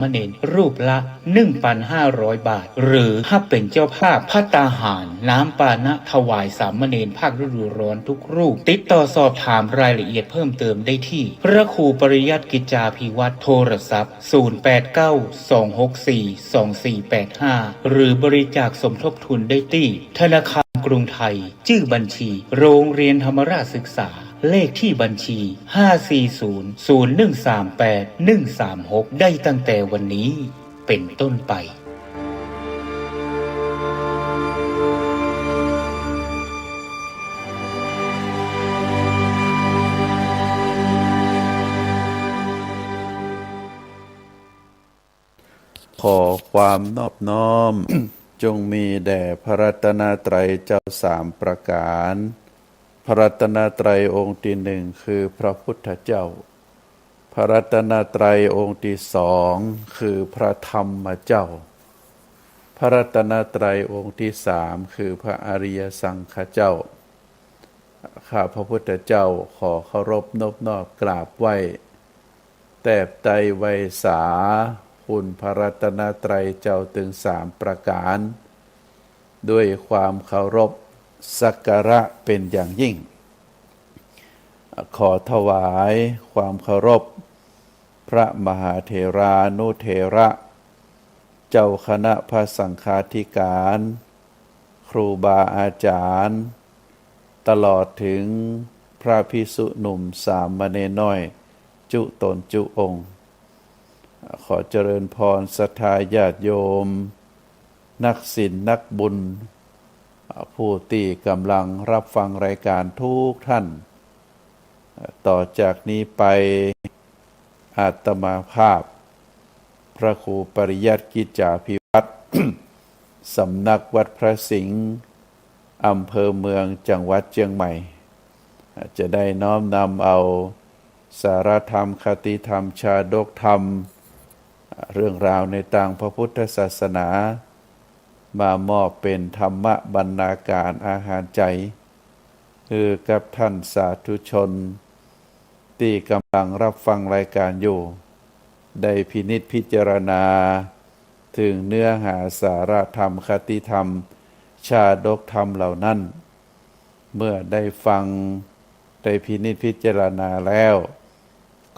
มเณรรูปละ 1,500 บาท หรือถ้าเป็นเจ้าภาพภัตตาหารน้ำปานะถวายสามเณรภาคฤดูร้อนทุกรูปติดต่อสอบถามรายละเอียดเพิ่มเติมได้ที่พระครูปริยัติกิจจาภิวัตรโทรศัพท์ 0892642485 หรือบริจาคสมทบทุนได้ที่ธนาคารกรุงไทยชื่อบัญชีโรงเรียนธรรมราชศึกษาเลขที่บัญชี 5400138 ได้ตั้งแต่วันนี้เป็นต้นไปขอความนอบน้อม จงมีแด่พระรัตนตรัยเจ้าสามประการพระรัตนตรัยองค์ที่หนึ่งคือพระพุทธเจ้าพระรัตนตรัยองค์ที่สองคือพระธรรมเจ้าพระรัตนตรัยองค์ที่สามคือพระอริยสังฆเจ้าข้าพระพุทธเจ้าขอเคารพนอบน้อมกราบไหว้แทบไตรไวสาคุณพระรัตนตรัยเจ้าถึงสามประการด้วยความเคารพสักการะเป็นอย่างยิ่งขอถวายความเคารพพระมหาเถรานุเถระเจ้าคณะพระสังฆาธิการครูบาอาจารย์ตลอดถึงพระภิกษุหนุ่มสามเณรน้อยจุตนจุองค์ขอเจริญพรศรัทธาญาติโยมนักศีลนักบุญผู้ที่กำลังรับฟังรายการทุกท่านต่อจากนี้ไปอาตมาภาพพระครูปริยัติกิจจาภิวัตร สำนักวัดพระสิงห์อำเภอเมืองจังหวัดเชียงใหม่จะได้น้อมนำเอาสารธรรมคติธรรมชาดกธรรมเรื่องราวในทางพระพุทธศาสนามามอบเป็นธรรมบรรณาการอาหารใจคือกับท่านสาธุชนที่กำลังรับฟังรายการอยู่ได้พินิจพิจารณาถึงเนื้อหาสาระธรรมคติธรรมชาดกธรรมเหล่านั้นเมื่อได้ฟังได้พินิจพิจารณาแล้ว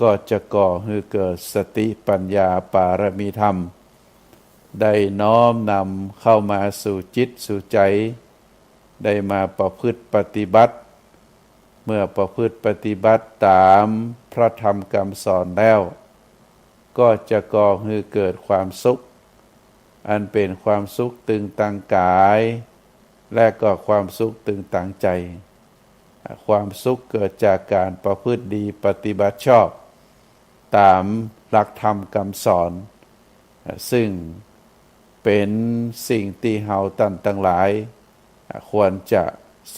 ก็จะก่อให้เกิดสติปัญญาปารมีธรรมได้น้อมนำเข้ามาสู่จิตสู่ใจได้มาประพฤติปฏิบัติเมื่อประพฤติปฏิบัติตามพระธรรมคำสอนแล้วก็จะก่อให้เกิดความสุขอันเป็นความสุขตึงตังกายและก็ความสุขตึงตังใจความสุขเกิดจากการประพฤติดีปฏิบัติชอบตามหลักธรรมคำสอนซึ่งเป็นสิ่งที่เฮาท่านทั้งหลายควรจะ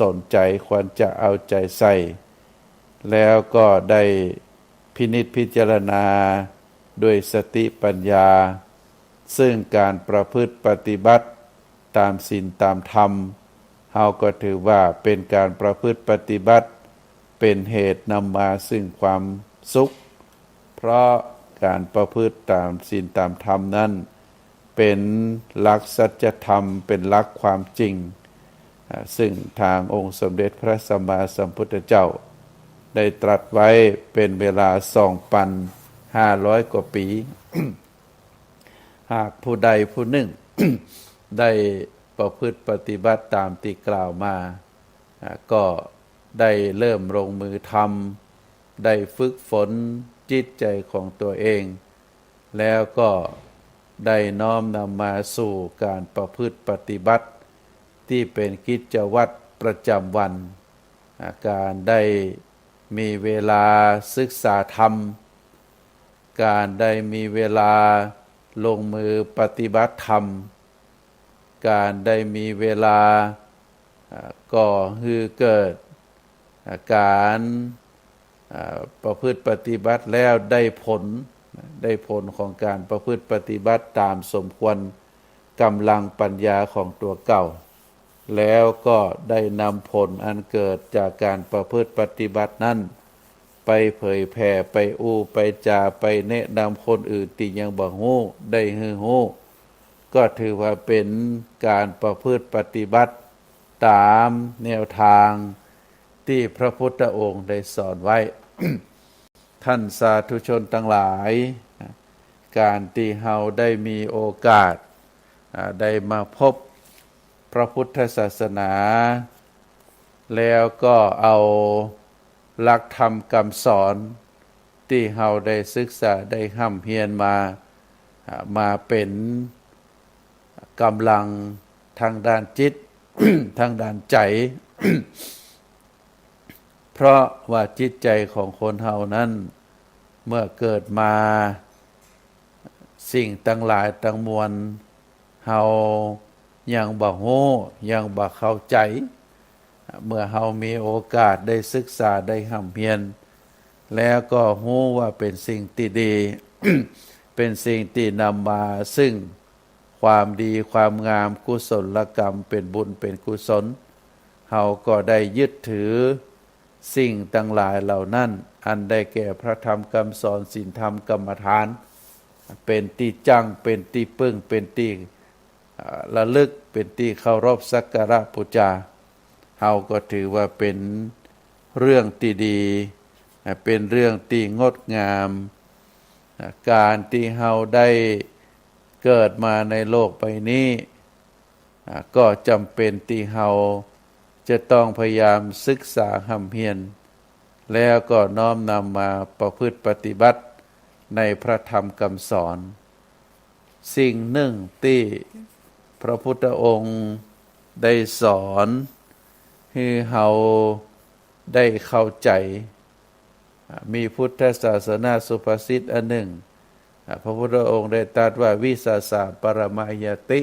สนใจควรจะเอาใจใส่แล้วก็ได้พินิจพิจารณาด้วยสติปัญญาซึ่งการประพฤติปฏิบัติตามศีลตามธรรมเฮาก็ถือว่าเป็นการประพฤติปฏิบัติเป็นเหตุนำมาซึ่งความสุขเพราะการประพฤติตามศีลตามธรรมนั้นเป็นหลักสัจธรรมเป็นหลักความจริงซึ่งทางองค์สมเด็จพระสัมมาสัมพุทธเจ้าได้ตรัสไว้เป็นเวลา 2,500 กว่าปี หากผู้ใดผู้หนึ่ง ได้ประพฤติปฏิบัติตามที่กล่าวมาก็ได้เริ่มลงมือทำได้ฝึกฝนจิตใจของตัวเองแล้วก็ได้น้อมนำมาสู่การประพฤติปฏิบัติที่เป็นกิจวัตรประจำวันการได้มีเวลาศึกษาธรรมการได้มีเวลาลงมือปฏิบัติธรรมการได้มีเวลาก่อให้เกิดการประพฤติปฏิบัติแล้วได้ผลของการประพฤติปฏิบัติตามสมควรกำลังปัญญาของตัวเก่าแล้วก็ได้นำผลอันเกิดจากการประพฤติปฏิบัตินั้น ไปเผยแผ่ไปอู้ไปจาไปแนะนำคนอื่นที่ยังบ่ฮู้ได้ฮือฮู้ก็ถือว่าเป็นการประพฤติปฏิบัติตามแนวทางที่พระพุทธองค์ได้สอนไว้ ท่านสาธุชนทั้งหลายการที่เฮาได้มีโอกาสได้มาพบพระพุทธศาสนา แล้วก็เอาหลักธรรมคำสอนที่เฮาได้ศึกษาได้ร่ำเรียนมาเป็นกำลังทางด้านจิต ทางด้านใจ เพราะว่าจิตใจของคนเฮานั้นเมื่อเกิดมาสิ่งทั้งหลายทั้งมวลเฮายังบ่ฮู้ยังบ่เข้าใจเมื่อเฮามีโอกาสได้ศึกษาได้ร่ำเรียนแล้วก็ฮู้ว่าเป็นสิ่งที่ดี เป็นสิ่งที่นำมาซึ่งความดีความงามกุศลกรรมเป็นบุญเป็นกุศลเฮาก็ได้ยึดถือสิ่งทั้งหลายเหล่านั้นอันได้แก่พระธรรมคำสอนศีลธรรมกรรมฐานเป็นที่จังเป็นที่พึ่งเป็นที่ระลึกเป็นที่เคารพสักการะบูชาเฮาก็ถือว่าเป็นเรื่องที่ดีเป็นเรื่องที่งดงามการที่เฮาได้เกิดมาในโลกใบนี้ก็จำเป็นที่เฮาจะต้องพยายามศึกษาร่ำเรียนแล้วก็น้อมนำมาประพฤติปฏิบัติในพระธรรมคำสอนสิ่งหนึ่งที่พระพุทธองค์ได้สอนให้เฮาได้เข้าใจมีพุทธศาสนาสุภาษิตอันหนึ่งพระพุทธองค์ได้ตรัสว่าวิสาสะปรมายติ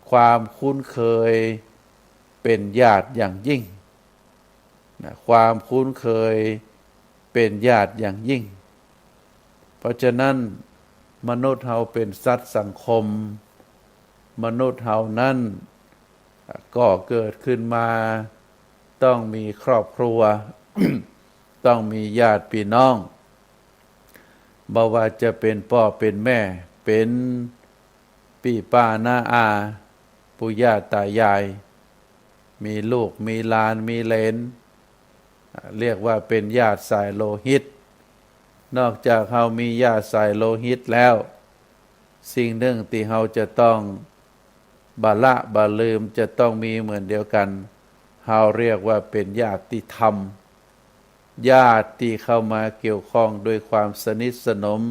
ความคุ้นเคยเป็นญาติอย่างยิ่งความคุ้นเคยเป็นญาติอย่างยิ่งเพราะฉะนั้นมนุษย์เฮาเป็นสัตว์สังคมมนุษย์เฮานั้นก็เกิดขึ้นมาต้องมีครอบครัว ต้องมีญาติพี่น้องบ่ว่าจะเป็นพ่อเป็นแม่เป็นพี่ป้าน้าอาปู่ย่าตายายมีลูกมีหลานมีเหลนเรียกว่าเป็นญาติสายโลหิตนอกจากเฮามีญาติสายโลหิตแล้วสิ่งหนึ่งที่เฮาจะต้องบ่ละบ่ลืมจะต้องมีเหมือนเดียวกันเฮาเรียกว่าเป็นญาติธรรมญาติที่เข้ามาเกี่ยวข้องด้วยความสนิทสนม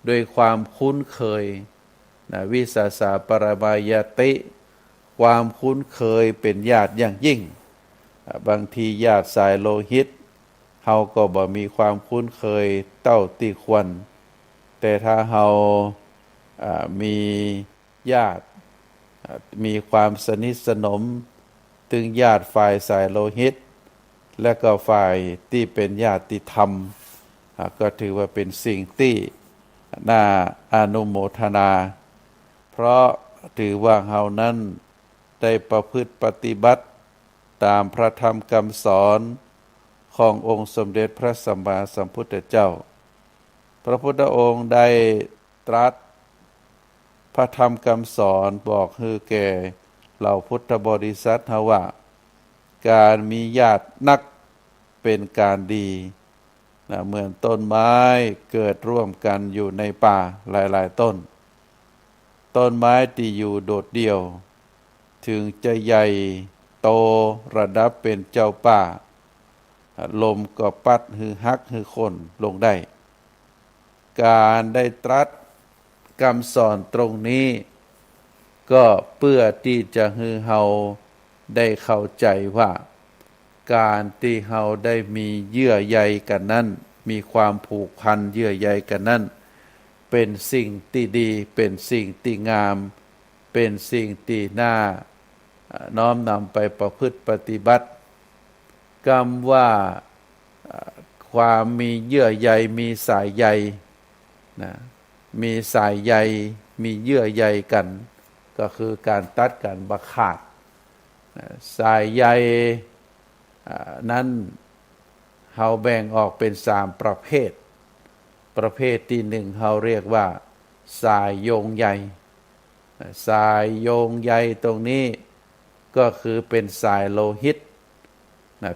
ด้วยความคุ้นเคยวิสาสะปรมายติความคุ้นเคยเป็นญาติอย่างยิ่งบางทีญาติสายโลหิตเฮาก็บ่มีความคุ้นเคยเท่าที่ควรแต่ถ้าเฮามีญาติมีความสนิทสนมถึงญาติฝ่ายสายโลหิตและก็ฝ่ายที่เป็นญาติธรรมก็ถือว่าเป็นสิ่งที่น่าอนุโมทนาเพราะถือว่าเฮานั้นได้ประพฤติปฏิบัติตามพระธรรมคำสอนขององค์สมเด็จพระสัมมาสัมพุทธเจ้าพระพุทธองค์ได้ตรัสพระธรรมคำสอนบอกให้แก่เหล่าพุทธบริษัทเฮาว่าการมีญาตินักเป็นการดีเหมือนต้นไม้เกิดร่วมกันอยู่ในป่าหลายๆต้นต้นไม้ที่อยู่โดดเดี่ยวถึงจะใหญ่โตระดับเป็นเจ้าป่าลมก็ปัดหือฮักหือคนลงได้การได้ตรัสคำสอนตรงนี้ก็เพื่อที่จะให้เฮาได้เข้าใจว่าการที่เฮาได้มีเยื่อใยกันนั้นมีความผูกพันเยื่อใยกันนั้นเป็นสิ่งที่ดีเป็นสิ่งที่งามเป็นสิ่งที่น่าน้อมนำไปประพฤติปฏิบัติคำว่าความมีเยื่อใยมีสายใยมีสายใยมีเยื่อใยกันก็คือการตัดกันบ่ขาดสายใยนั้น เฮาแบ่งออกเป็น3ประเภทประเภทที่หนึ่งเฮาเรียกว่าสายโยงใยสายโยงใยตรงนี้ก็คือเป็นสายโลหิต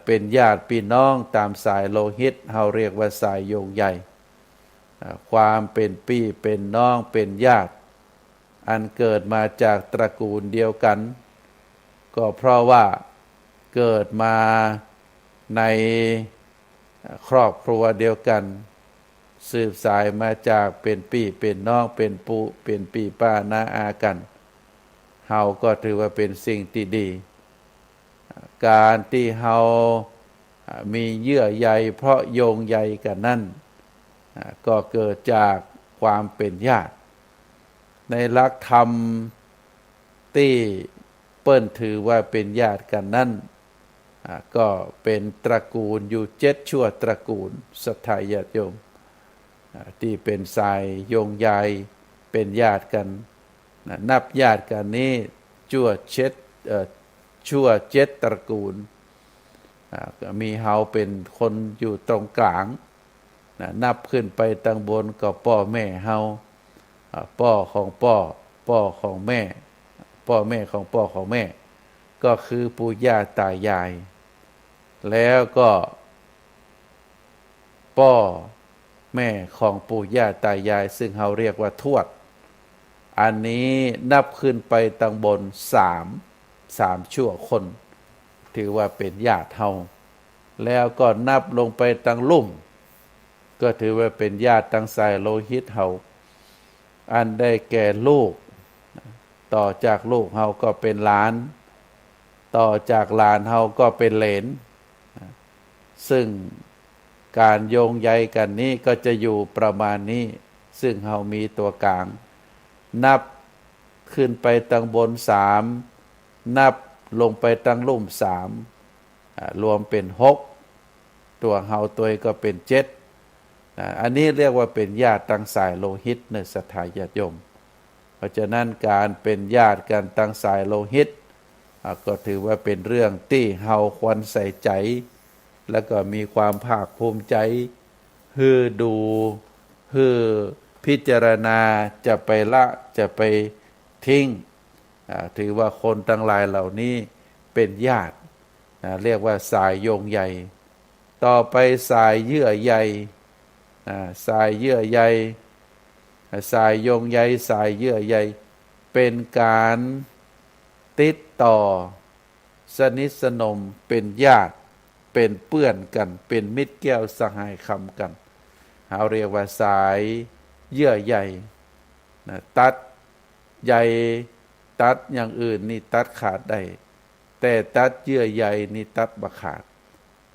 เป็นญาติพี่น้องตามสายโลหิตเฮาเรียกว่าสายโยงใยความเป็นพี่เป็นน้องเป็นญาติอันเกิดมาจากตระกูลเดียวกันก็เพราะว่าเกิดมาในครอบครัวเดียวกันสืบสายมาจากเป็นพี่เป็นน้องเป็นปู่เป็นพี่ป้าน้าอากันเฮาก็ถือว่าเป็นสิ่งที่ดีการที่เฮามีเยื่อใยเพราะโยงใยกันนั่นก็เกิดจากความเป็นญาติในหลักธรรมที่เปิ้นถือว่าเป็นญาติกันนั่นก็เป็นตระกูลอยู่7ชั่วตระกูลศรัทธาญาติโยมที่เป็นสายโยงใยเป็นญาติกันนับญาติกันนี้ชั่ว7ตระกูลมีเฮาเป็นคนอยู่ตรงกลางนับขึ้นไปทางบนก็พ่อแม่เฮาพ่อของพ่อพ่อของแม่พ่อแม่ของพ่อของแม่ก็คือปู่ย่าตายายแล้วก็พ่อแม่ของปู่ย่าตายายซึ่งเฮาเรียกว่าทวดอันนี้นับขึ้นไปทางบน3ชั่วคนถือว่าเป็นญาติเฮาแล้วก็นับลงไปทางลุ่มก็ถือว่าเป็นญาติทางสายโลหิตเฮาอันได้แก่ลูกต่อจากลูกเฮาก็เป็นหลานต่อจากหลานเฮาก็เป็นเหลนซึ่งการโยงใยกันนี้ก็จะอยู่ประมาณนี้ซึ่งเฮามีตัวกลางนับขึ้นไปทางบน3นับลงไปทางลุ่ม3รวมเป็น6ตัวเฮาตัวก็เป็น7อันนี้เรียกว่าเป็นญาติทางสายโลหิตในศรัทธาญาติโยมเพราะฉะนั้นการเป็นญาติกันทางสายโลหิตก็ถือว่าเป็นเรื่องที่เฮาควรใส่ใจแล้วก็มีความภาคภูมิใจฮือดูฮือพิจารณาจะไปละจะไปทิ้งถือว่าคนทั้งหลายเหล่านี้เป็นญาติเรียกว่าสายโยงใยต่อไปสายเยื่อใยสายเยื่อใยสายโยงใยสายเยื่อใยเป็นการติดต่อสนิทสนมเป็นญาติเป็นเพื่อนกันเป็นมิตรแก้วสหายคำกันเราเรียกว่าสายเยื่อใยตัดใยตัดอย่างอื่นนี่ตัดขาดได้แต่ตัดเยื่อใยนี่ตัดบ่ขาด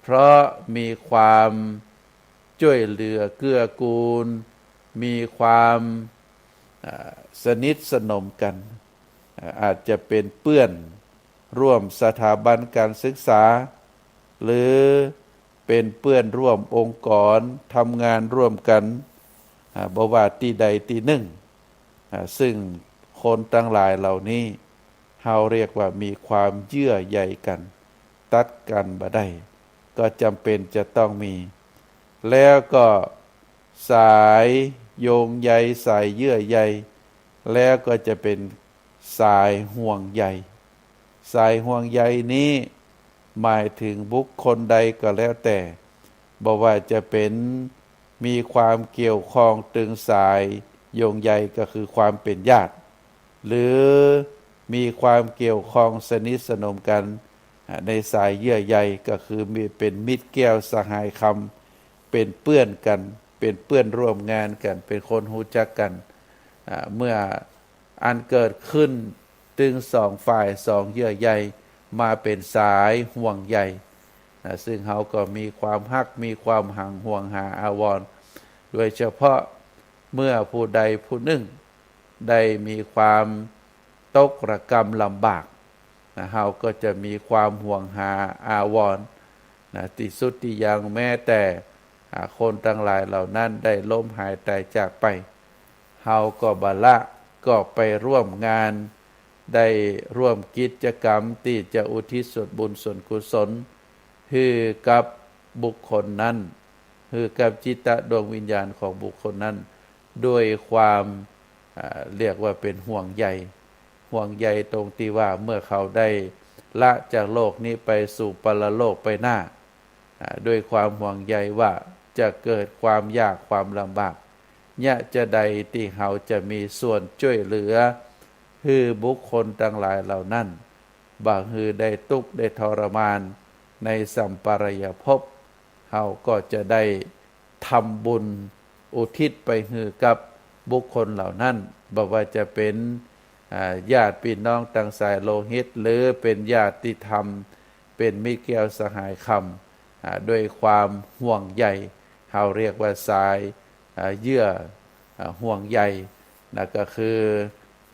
เพราะมีความช่วยเหลือเกื้อกูลมีความสนิทสนมกันอาจจะเป็นเพื่อนร่วมสถาบันการศึกษาหรือเป็นเพื่อนร่วมองค์กรทำงานร่วมกันบ่ว่าที่ใดที่หนึ่งซึ่งคนทั้งหลายเหล่านี้เฮาเรียกว่ามีความเยื่อใยกันตัดกันบ่ได้ก็จำเป็นจะต้องมีแล้วก็สายโยงใยสายเยื่อใยแล้วก็จะเป็นสายห่วงใยสายห่วงใยนี้หมายถึงบุคคลใดก็แล้วแต่บ่ว่าจะเป็นมีความเกี่ยวข้องตึงสายโยงใยก็คือความเป็นญาติหรือมีความเกี่ยวข้องสนิทสนมกันในสายเยื่อใยก็คือมีเป็นมิตรแก้วสหายคำเป็นเพื่อนกันเป็นเพื่อนร่วมงานกันเป็นคนรู้จักกันเมื่ออันเกิดขึ้นตึง2ฝ่าย2เยื่อใยมาเป็นสายห่วงใยซึ่งเฮาก็มีความฮักมีความห่างห่วงหาอาวรณ์โดยเฉพาะเมื่อผู้ใดผู้หนึ่งได้มีความตกระกำลำบากเฮาก็จะมีความห่วงหาอาวรณ์ที่สุดที่ยังแม้แต่คนทั้งหลายเหล่านั้นได้ล้มหายตายจากไปเฮาก็บละก็ไปร่วมงานได้ร่วมกิจกรรมที่จะอุทิศส่วนบุญส่วนกุศลให้กับ บุคคลนั้นคือกับจิตตะดวงวิญญาณของบุคคลนั้นด้วยความเรียกว่าเป็นห่วงใยตรงที่ว่าเมื่อเขาได้ละจากโลกนี้ไปสู่ปรโลกไปหน้าด้วยความห่วงใยว่าจะเกิดความยากความลำบากยะจะใดที่เขาจะมีส่วนช่วยเหลือคือบุคคลทั้งหลายเหล่านั้นบางคือได้ทุกข์ได้ทรมานในสัมปรายภพเขาก็จะได้ทำบุญอุทิศไปให้กับบุคคลเหล่านั้นบอกว่าจะเป็นญาติพี่น้องต่างสายโลหิตหรือเป็นญาติธรรมเป็นมิตรแก้วสหายคำด้วยความห่วงใยเขาเรียกว่าสายเยื่อห่วงใยนั่นก็คือ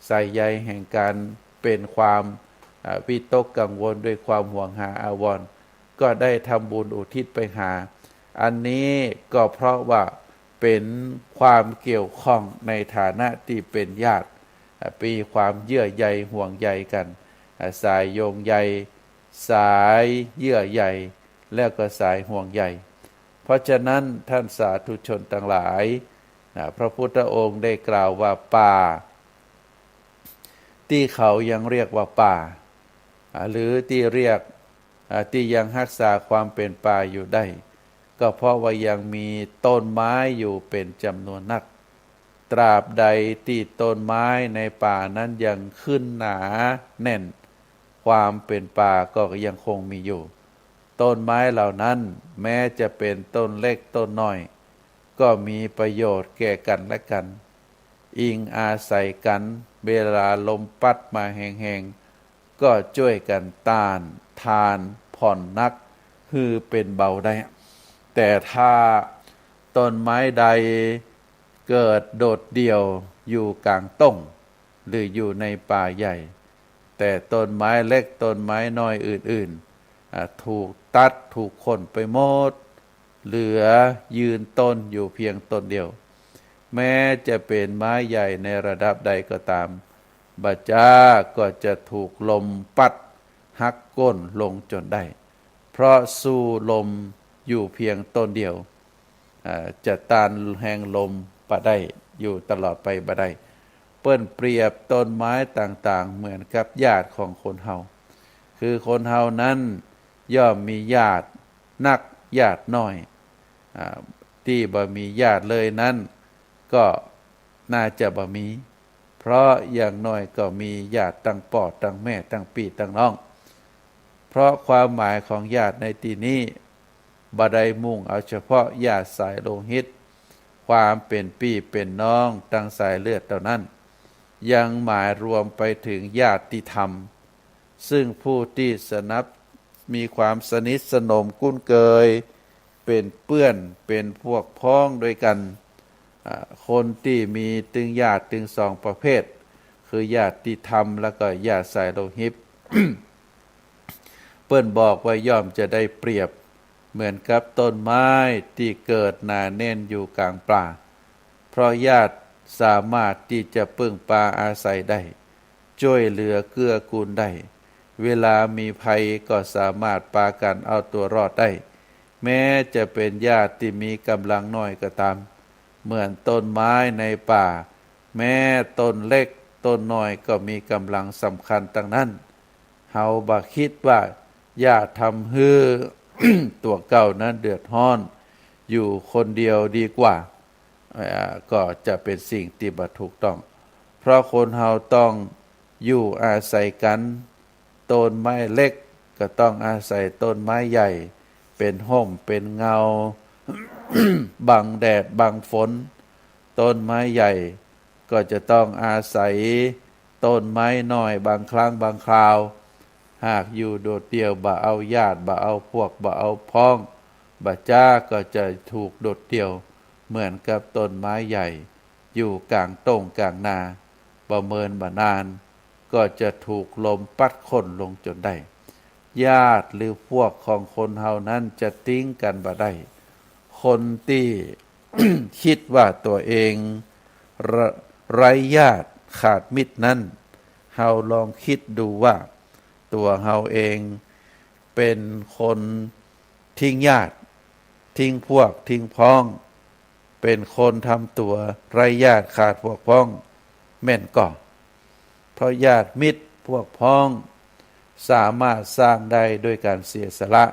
สายใยแห่งการเป็นความวิตกกังวลด้วยความห่วงหาอาวรณ์ก็ได้ทำบุญอุทิศไปหาอันนี้ก็เพราะว่าเป็นความเกี่ยวข้องในฐานะที่เป็นญาติมีความเยื่อใยห่วงใยกันสายโยงใยสายเยื่อใยแล้วก็สายห่วงใยเพราะฉะนั้นท่านสาธุชนทั้งหลายพระพุทธองค์ได้กล่าวว่าป่าที่เขายังเรียกว่าป่าหรือที่เรียกที่ยังรักษาความเป็นป่าอยู่ได้ก็เพราะว่ายังมีต้นไม้อยู่เป็นจำนวนนักตราบใดที่ต้นไม้ในป่านั้นยังขึ้นหนาแน่นความเป็นป่าก็ยังคงมีอยู่ต้นไม้เหล่านั้นแม้จะเป็นต้นเล็กต้นน้อยก็มีประโยชน์แก่กันและกันอิงอาศัยกันเวลาลมพัดมาแห้งๆก็ช่วยกันต้านทานผ่อนนักคือเป็นเบาได้แต่ถ้าต้นไม้ใดเกิดโดดเดี่ยวอยู่กลางต้งหรืออยู่ในป่าใหญ่แต่ต้นไม้เล็กต้นไม้น้อยอื่นๆถูกตัดถูกขนไปหมดเหลือยืนต้นอยู่เพียงต้นเดียวแม้จะเป็นไม้ใหญ่ในระดับใดก็ตามบัจจาก็จะถูกลมปัดหักก้นลงจนได้เพราะสู้ลมอยู่เพียงต้นเดียวจะต้านแห่งลมบ่ได้อยู่ตลอดไปบ่ได้เปิ้นเปรียบต้นไม้ต่างๆเหมือนกับญาติของคนเฮาคือคนเฮานั้นย่อมมีญาตินักญาติน้อยที่บ่มีญาติเลยนั้นก็น่าจะบ่มีเพราะอย่างน้อยก็มีญาติตั้งปอดตั้งแม่ตั้งปีตั้งน้องเพราะความหมายของญาติในที่นี้บ่ได้มุ่งเอาเฉพาะญาติสายโลหิตความเป็นพี่เป็นน้องตั้งสายเลือดเท่านั้นยังหมายรวมไปถึงญาติธรรมซึ่งผู้ที่มีความสนิทสนมคุ้นเคยเป็นเพื่อนเป็นพวกพ้องด้วยกันคนที่มีถึงญาติถึงสองประเภทคือญาติธรรมแล้วก็ญาติสายโลหิต เปิ้นบอกว่าย่อมจะได้เปรียบเหมือนกับต้นไม้ที่เกิดหนาแน่นอยู่กลางป่าเพราะญาติสามารถที่จะพึ่งพาอาศัยได้ช่วยเหลือเกื้อกูลได้เวลามีภัยก็สามารถพากันเอาตัวรอดได้แม้จะเป็นญาติที่มีกำลังน้อยก็ตามเหมือนต้นไม้ในป่าแม้ต้นเล็กต้นน้อยก็มีกำลังสำคัญทั้งนั้นเฮาบ่คิดว่าญาติทำให้ตัวเก่านั้นเดือดร้อนอยู่คนเดียวดีกว่าก็จะเป็นสิ่งที่บ่ถูกต้องเพราะคนเฮาต้องอยู่อาศัยกันต้นไม้เล็กก็ต้องอาศัยต้นไม้ใหญ่เป็นห่มเป็นเงา บังแดดบังฝนต้นไม้ใหญ่ก็จะต้องอาศัยต้นไม้น้อยบางครั้งบางคราวหากอยู่โดดเดี่ยวบ่เอาญาติบ่เอาพวกบ่เอาพ้องบ่จาก็จะถูกโดดเดี่ยวเหมือนกับต้นไม้ใหญ่อยู่กลางต้งกลางนาบ่เมินบ่นานก็จะถูกลมพัดค้นลงจนได้ญาติหรือพวกของคนเฮานั้นจะทิ้งกันบ่ได้คนที่ คิดว่าตัวเองไร้ญาติขาดมิตรนั้นเฮาลองคิดดูว่าตัวเฮาเองเป็นคนทิ้งญาติ ทิ้งพวกทิ้งพ้อง เป็นคนทำตัวไร้ญาติขาดพวกพ้องแม่นก่อเพราะญาติมิตรพวกพ้องสามารถสร้างได้ด้วยการเสียสละ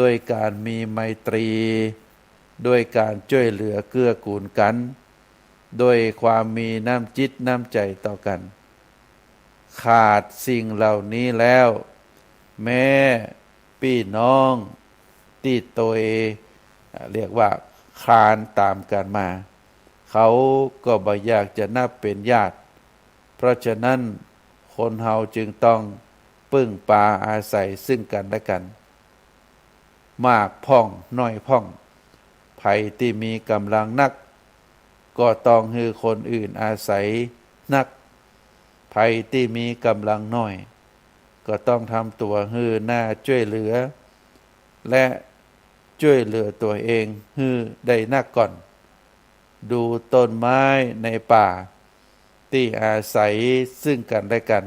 ด้วยการมีไมตรีด้วยการช่วยเหลือเกื้อกูลกันด้วยความมีน้ำจิตน้ำใจต่อกันขาดสิ่งเหล่านี้แล้วแม่พี่น้องที่ตัวเรียกว่าคลานตามกันมาเขาก็บ่อยากจะนับเป็นญาติเพราะฉะนั้นคนเฮาจึงต้องพึ่งพาอาศัยซึ่งกันและกันมากพ่องน้อยพ่องไผที่มีกำลังนักก็ต้องให้คนอื่นอาศัยนักไผที่มีกำลังน้อยก็ต้องทำตัวให้น่าช่วยเหลือและช่วยเหลือตัวเองให้ได้นักก่อนดูต้นไม้ในป่าที่อาศัยซึ่งกันและกัน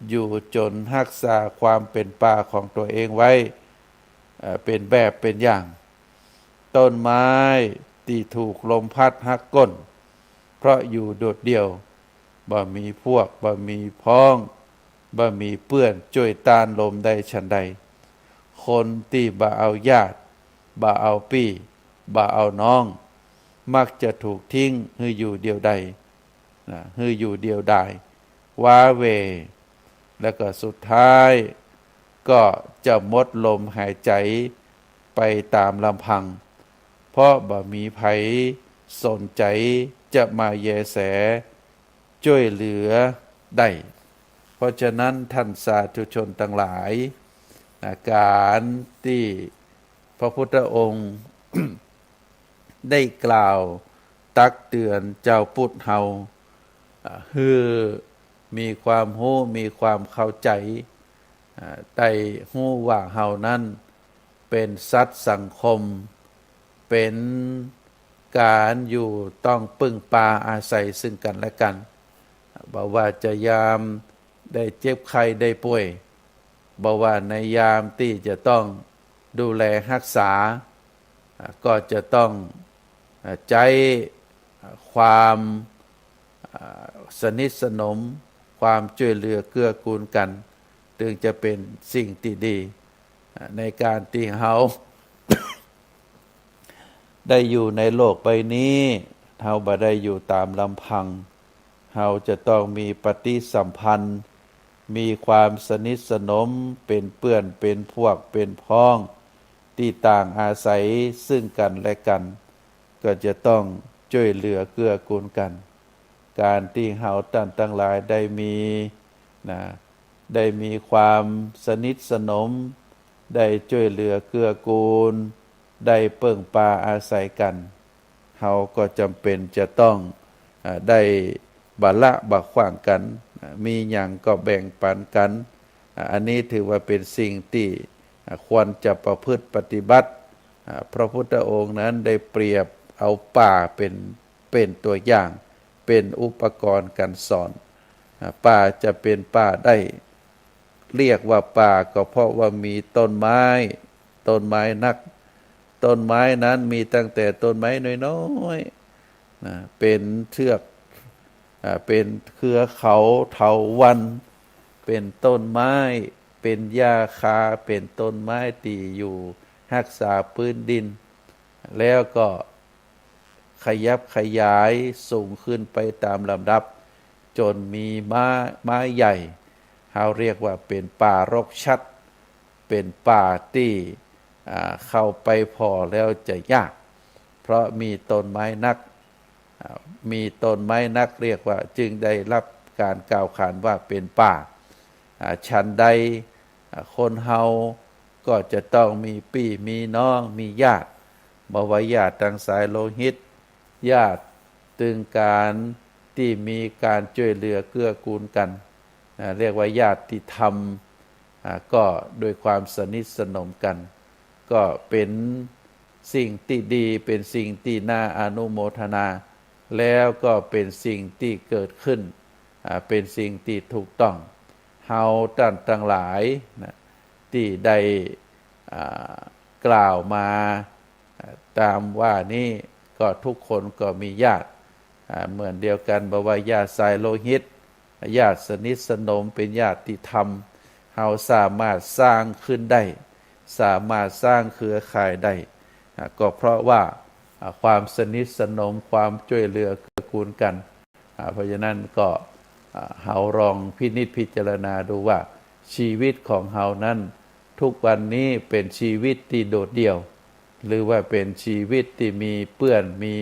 อยู่จนรักษาความเป็นป่าของตัวเองไว้เป็นแบบเป็นอย่างต้นไม้ที่ถูกลมพัดหักก้นเพราะอยู่โดดเดี่ยวบ่มีพวกบ่มีพ้องบ่มีเพื่อนช่วยต้านลมได้ฉันใดคนที่บ่เอาญาติบ่เอาพี่บ่เอาน้องมักจะถูกทิ้งให้อยู่เดียวใดให้อยู่เดียวดายว้าเหวแล้วก็สุดท้ายก็จะหมดลมหายใจไปตามลำพังเพราะบ่มีไผสนใจจะมาแยแสช่วยเหลือได้เพราะฉะนั้นท่านสาธุชนทั้งหลายการที่พระพุทธองค์ ได้กล่าวตักเตือนเจ้าพุทธเฮาให้มีความรู้มีความเข้าใจได้รู้ว่าเฮานั้นเป็นสัตว์สังคมเป็นการอยู่ต้องพึ่งพาอาศัยซึ่งกันและกันบ่ว่าจะยามได้เจ็บไข้ได้ป่วยบ่ว่าในยามที่จะต้องดูแลรักษาก็จะต้องใจความสนิทสนมความช่วยเหลือเกื้อกูลกันจึงจะเป็นสิ่งที่ดีในการที่เฮา ได้อยู่ในโลกใบนี้เฮาบ่ได้อยู่ตามลำพังเฮาจะต้องมีปฏิสัมพันธ์มีความสนิทสนมเป็นเพื่อนเป็นพวกเป็นพ้องที่ต่างอาศัยซึ่งกันและกันก็จะต้องช่วยเหลือเกื้อกูลกันการที่เฮาท่านทั้งหลายได้มีความสนิทสนมได้ช่วยเหลือเกื้อกูลได้เพิ่งพาอาศัยกันเฮาก็จำเป็นจะต้องได้บะละบะขว้างกันมีหยังก็แบ่งปันกันอันนี้ถือว่าเป็นสิ่งที่ควรจะประพฤติปฏิบัติพระพุทธองค์นั้นได้เปรียบเอาป่าเป็นตัวอย่างเป็นอุปกรณ์การสอนป่าจะเป็นป่าได้เรียกว่าป่าก็เพราะว่ามีต้นไม้นักต้นไม้นั้นมีตั้งแต่ต้นไม้น้อยๆเป็นเชือกเป็นเครือเขาเถาวัลย์เป็นต้นไม้เป็นหญ้าคาเป็นต้นไม้ที่อยู่รักษาพื้นดินแล้วก็ขยับขยายสูงขึ้นไปตามลำดับจนมีไม้ใหญ่เราเรียกว่าเป็นป่ารกชัดเป็นป่าที่เข้าไปพอแล้วจะยากเพราะมีต้นไม้นักเรียกว่าจึงได้รับการกล่าวขานว่าเป็นป่าฉันใดคนเฮาก็จะต้องมีพี่มีน้องมีญาติบ่ว่าญาติทางสายโลหิตญาติตึงการที่มีการช่วยเหลือเกื้อกูลกันเรียกว่าญาติธรรมก็โดยความสนิทสนมกันก็เป็นสิ่งที่ดีเป็นสิ่งที่น่าอนุโมทนาแล้วก็เป็นสิ่งที่เกิดขึ้นเป็นสิ่งที่ถูกต้องเฮาท่านทั้งหลายที่ได้กล่าวมา ตามว่านี่ก็ทุกคนก็มีญาติเหมือนเดียวกันบอกว่าญาติสายโลหิตญาติสนิทสนมเป็นญาติธรรมเราสามารถสร้างขึ้นได้สามารถสร้างเครือข่ายได้ก็เพราะว่าความสนิทสนมความช่วยเหลือเกื้อกูลกันเพราะฉะนั้นก็เฮาลองพินิจพิจารณาดูว่าชีวิตของเฮานั้นทุกวันนี้เป็นชีวิตที่โดดเดี่ยวหรือว่าเป็นชีวิตที่มีเพื่อนมี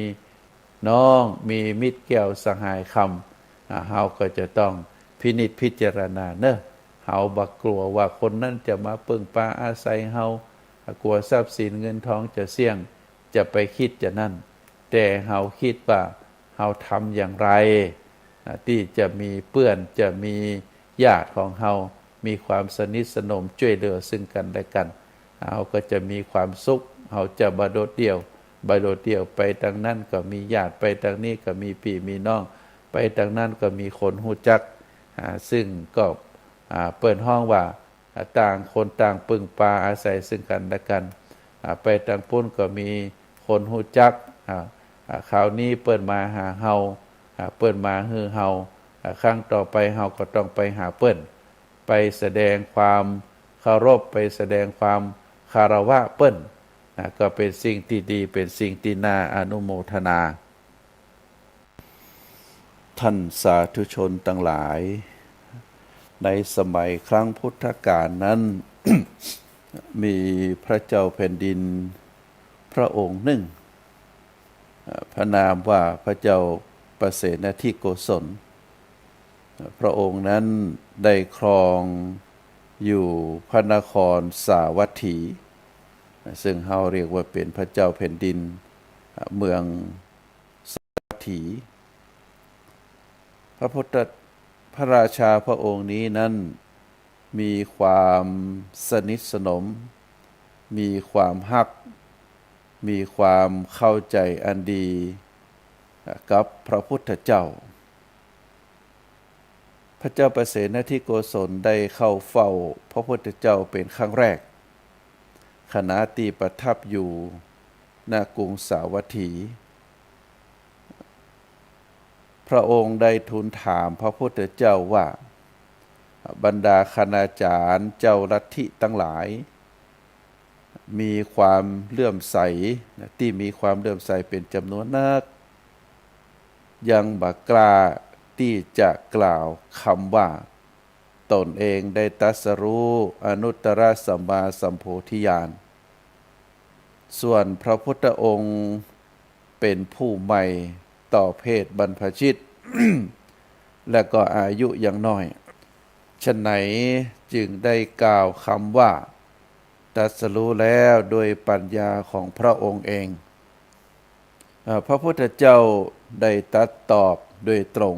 น้องมีมิตรแก้วสหายคำเฮาก็จะต้องพินิจพิจารณาเนอะเฮาบักกลัวว่าคนนั้นจะมาพึ่งพาอาศัยเฮากลัวทรัพย์สินเงินทองจะเสี่ยงจะไปคิดจะนั่นแต่เฮาคิดว่าเฮาทำอย่างไรที่จะมีเพื่อนจะมีญาติของเฮามีความสนิทสนมช่วยเหลือซึ่งกันและกันเฮาก็จะมีความสุขเฮาจะบ่โดดเดี่ยวไปทางนั้นก็มีญาติไปทางนี้ก็มีพี่มีน้องไปทางนั้นก็มีคนฮู้จักซึ่งก็เปิดห้องว่าต่างคนต่างพึ่งพาอาศัยซึ่งกันและกันไปทางปุ้นก็มีคนฮู้จักคราวนี้เปิดมาหาเฮาเปิดมาฮือเฮาครั้งต่อไปเฮาก็ต้องไปหาเปิ้นไปแสดงความเคารพไปแสดงความคารวะเปิ้นก็เป็นสิ่งที่ดีเป็นสิ่งที่น่าอนุโมทนาท่านสาธุชนทั้งหลายในสมัยครั้งพุทธกาลนั้น มีพระเจ้าแผ่นดินพระองค์หนึ่งพระนามว่าพระเจ้าประเสนทิโกศลพระองค์นั้นได้ครองอยู่พระนครสาวัตถีซึ่งเราเรียกว่าเป็นพระเจ้าแผ่นดินเมืองสาวัตถีพระราชาพระองค์นี้นั้นมีความสนิทสนมมีความฮักมีความเข้าใจอันดีกับพระพุทธเจ้าพระเจ้าประเสนทิโกศลได้เข้าเฝ้าพระพุทธเจ้าเป็นครั้งแรกขณะที่ประทับอยู่ณกรุงสาวัตถีพระองค์ได้ทูลถามพระพุทธเจ้าว่าบรรดาคณาจารย์เจ้าลัทธิทั้งหลายมีความเลื่อมใสที่มีความเลื่อมใสเป็นจำนวนนักยังบักกล้าที่จะกล่าวคำว่าตนเองได้ตรัสรู้อนุตตรสัมมาสัมโพธิญาณส่วนพระพุทธองค์เป็นผู้ใหม่ต่อเพศบรรพชิต และก็อายุยังน้อยฉะไหนจึงได้กล่าวคำว่าตรัสรู้แล้วโดยปัญญาของพระองค์เองพระพุทธเจ้าได้ตรัสตอบโดยตรง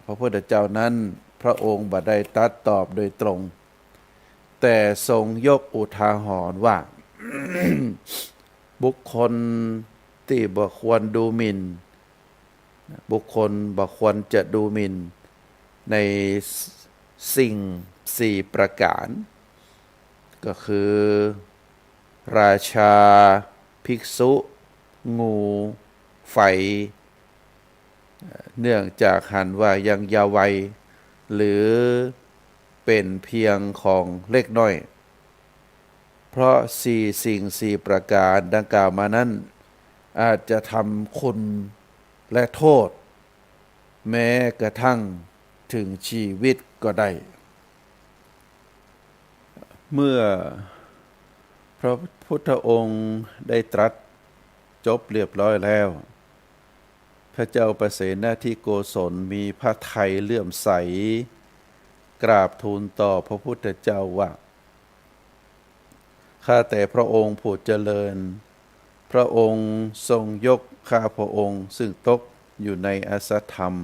พระพุทธเจ้านั้นพระองค์บ่ได้ตรัสตอบโดยตรงแต่ทรงยกอุทาหรณ์ว่า บุคคลที่บ่ควรดูหมิ่นบุคคลบ่ควรจะดูหมิ่นในสิ่ง4ประการก็คือราชาภิกษุงูไฟเนื่องจากหันว่ายังเยาว์วัยหรือเป็นเพียงของเล็กน้อยเพราะสิ่งประการดังกล่าวมานั้นอาจจะทำคุณและโทษแม้กระทั่งถึงชีวิตก็ได้เมื่อพระพุทธองค์ได้ตรัสจบเรียบร้อยแล้วพระเจ้าประเสนทิโกศลมีพระทัยเลื่อมใสกราบทูลต่อพระพุทธเจ้าว่าข้าแต่พระองค์ผู้เจริญพระองค์ทรงยกข้าพระองค์ซึ่งตกอยู่ในอสัตธรรม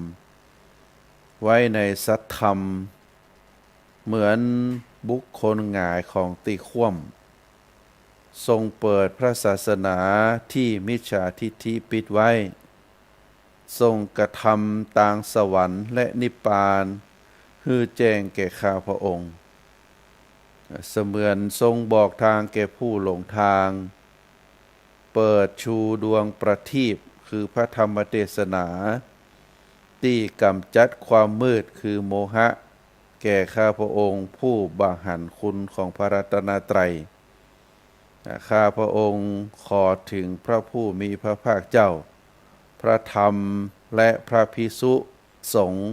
ไว้ในสัตธรรมเหมือนบุคคลหงายของตีคว่ำทรงเปิดพระศาสนาที่มิจฉาทิฏฐิปิดไว้ทรงกระทำตางสวรรค์และนิพพานฮือแจ้งแก่ข้าพระองค์เสมือนทรงบอกทางแก่ผู้หลงทาง เปิดชูดวงประทีปคือพระธรรมเทศนาที่กำจัดความมืดคือโมหะแก่ข้าพระองค์ผู้บาหันคุณของพระรัตนตรัยข้าพระองค์ขอถึงพระผู้มีพระภาคเจ้าพระธรรมและพระภิกษุสงฆ์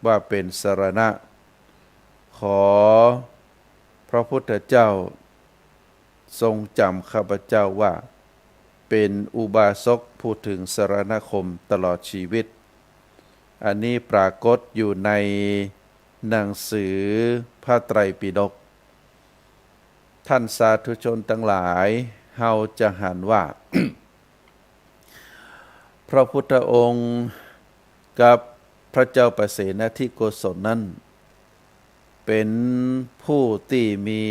ว่าเป็นสรณะขอพระพุทธเจ้าทรงจำข้าพเจ้าว่าเป็นอุบาสกผู้ถึงสรณคมตลอดชีวิตอันนี้ปรากฏอยู่ในหนังสือพระไตรปิฎกท่านสาธุชนทั้งหลายเฮาจะหันว่า พระพุทธองค์กับพระเจ้าประเสนทิโกศลนั้นเป็นผู้ที่มี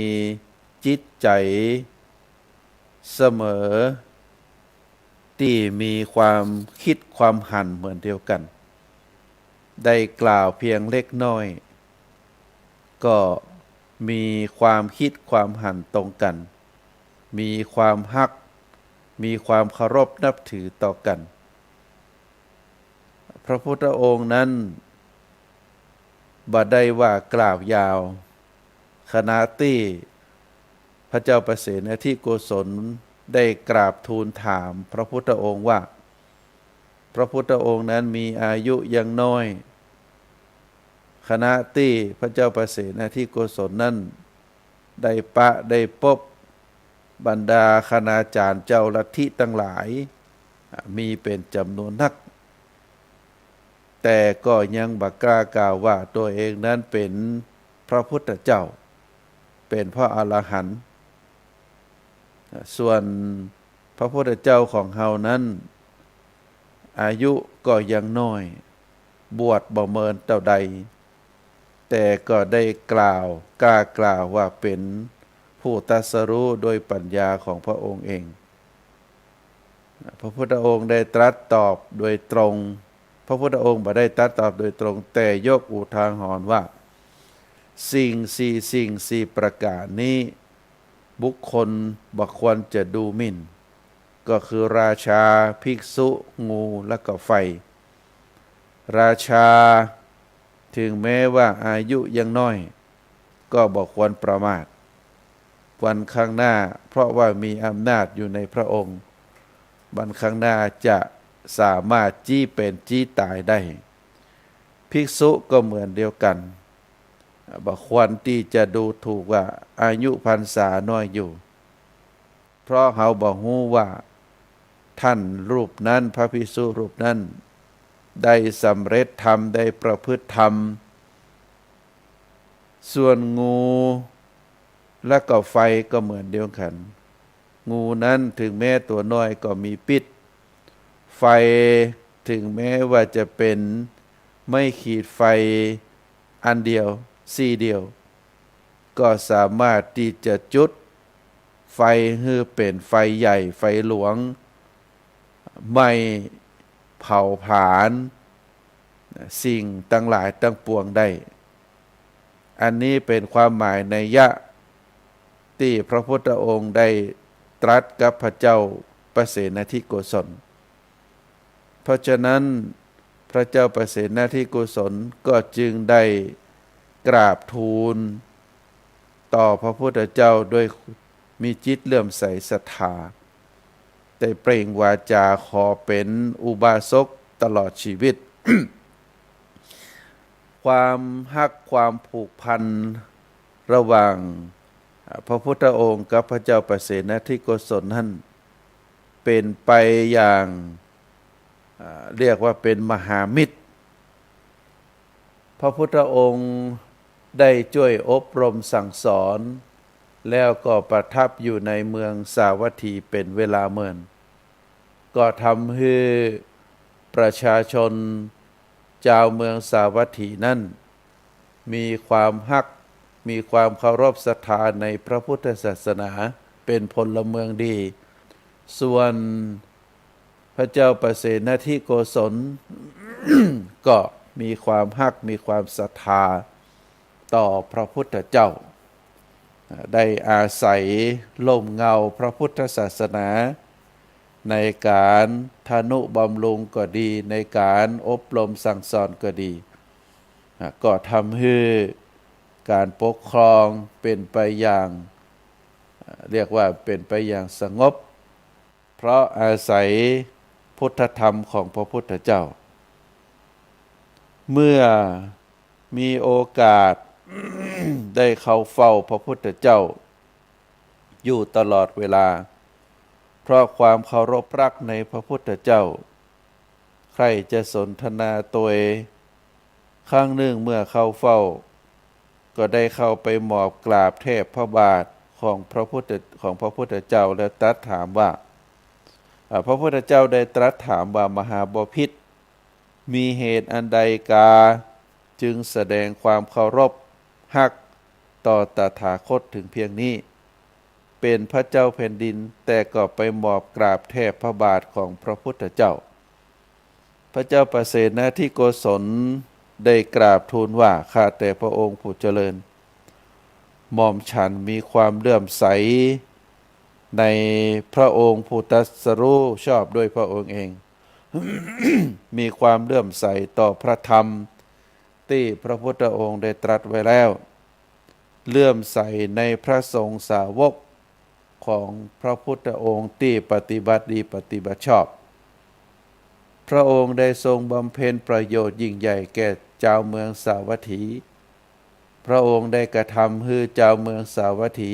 จิตใจเสมอที่มีความคิดความหันเหมือนเดียวกันได้กล่าวเพียงเล็กน้อยก็มีความคิดความหันตรงกันมีความฮักมีความเคารพนับถือต่อกันพระพุทธองค์นั้นบ่ได้ว่ากล่าวยาวขณะที่พระเจ้าประเสนทิโกศลได้กราบทูลถามพระพุทธองค์ว่าพระพุทธองค์นั้นมีอายุยังน้อยขณะที่พระเจ้าประเสนทิโกศลนั้นได้พบบรรดาคณาจารย์เจ้าลัทธิทั้งหลายมีเป็นจำนวนนักแต่ก็ยังบักกล้ากล่าวว่าตัวเองนั้นเป็นพระพุทธเจ้าเป็นพระอรหันต์ส่วนพระพุทธเจ้าของเฮานั้นอายุก็ยังน้อยบวชบ่เมินเท่าใดแต่ก็ได้กล้าว่าเป็นผู้ตรัสรู้โดยปัญญาของพระองค์เองพระพุทธองค์ได้ตรัสตอบโดยตรงพระพุทธองค์บ่ได้ตรัสตอบโดยตรงแต่ยกอุทาหรณ์ว่าสิ่งสี่ประการนี้บุคคลบ่ควรจะดูหมิ่นก็คือราชาภิกษุงูและก็ไฟราชาถึงแม้ว่าอายุยังน้อยก็บ่ควรประมาทวันข้างหน้าเพราะว่ามีอำนาจอยู่ในพระองค์วันข้างหน้าจะสามารถจี้เป็นจี้ตายได้ภิกษุก็เหมือนเดียวกันบ่ควรที่จะดูถูกว่าอายุพรรษาน้อยอยู่เพราะเขาบ่ฮู้ว่าท่านรูปนั้นพระภิกษุรูปนั้นได้สำเร็จธรรมได้ประพฤติธรรมส่วนงูและก็ไฟก็เหมือนเดียวกันงูนั้นถึงแม้ตัวน้อยก็มีพิษไฟถึงแม้ว่าจะเป็นไม่ขีดไฟอันเดียวสีเดียวก็สามารถที่จะจุดไฟให้เป็นไฟใหญ่ไฟหลวงไม่เผาผลาญสิ่งทั้งหลายทั้งปวงได้อันนี้เป็นความหมายในยะที่พระพุทธองค์ได้ตรัสกับพระเจ้าประเสนทิโกศลเพราะฉะนั้นพระเจ้าประเสนทิโกศลก็จึงได้กราบทูลต่อพระพุทธเจ้าด้วยมีจิตเลื่อมใสศรัทธาได้เปล่งวาจาขอเป็นอุบาสกตลอดชีวิต ความฮักความผูกพันระหว่างพระพุทธองค์กับพระเจ้าประเสนทิโกศลนั้นเป็นไปอย่างเรียกว่าเป็นมหามิตรพระพุทธองค์ได้ช่วยอบรมสั่งสอนแล้วก็ประทับอยู่ในเมืองสาวัตถีเป็นเวลาเมินก็ทำให้ประชาชนชาวเมืองสาวัตถีนั้นมีความฮักมีความเคารพศรัทธาในพระพุทธศาสนาเป็นพลเมืองดีส่วนพระเจ้าประเสนทิโกศล ก็มีความฮักมีความศรัทธาต่อพระพุทธเจ้าได้อาศัยล่มเงาพระพุทธศาสนา ในการทนุบำรุงก็ดีในการอบรมสั่งสอนก็ดีก็ทำให้การปกครองเป็นไปอย่างเรียกว่าเป็นไปอย่างสงบเพราะอาศัยพุทธธรรมของพระพุทธเจ้าเมื่อมีโอกาส ได้เข้าเฝ้าพระพุทธเจ้าอยู่ตลอดเวลาเพราะความเคารพรักในพระพุทธเจ้าใครจะสนทนาตัวครั้งหนึ่งเมื่อเข้าเฝ้าก็ได้เข้าไปหมอบกราบเทพพระบาทของพระพุทธเจ้าและตรัสถามว่าพระพุทธเจ้าได้ตรัสถามว่ามหาบพิตรมีเหตุอันใดกาจึงแสดงความเคารพฮักต่อตถาคตถึงเพียงนี้เป็นพระเจ้าแผ่นดินแต่ก็ไปหมอบกราบแทบพระบาทของพระพุทธเจ้าพระเจ้าประเสนที่โกศลได้กราบทูลว่าข้าแต่พระองค์ผู้เจริญหม่อมฉันมีความเลื่อมใสในพระองค์ผู้ตรัสรู้ชอบด้วยพระองค์เอง มีความเลื่อมใสต่อพระธรรมที่พระพุทธองค์ได้ตรัสไว้แล้วเลื่อมใสในพระสงฆ์สาวกของพระพุทธองค์ที่ปฏิบัติดีปฏิบัติชอบพระองค์ได้ทรงบำเพ็ญประโยชน์ยิ่งใหญ่แก่เจ้าเมืองสาวัตถีพระองค์ได้กระทำให้เจ้าเมืองสาวัตถี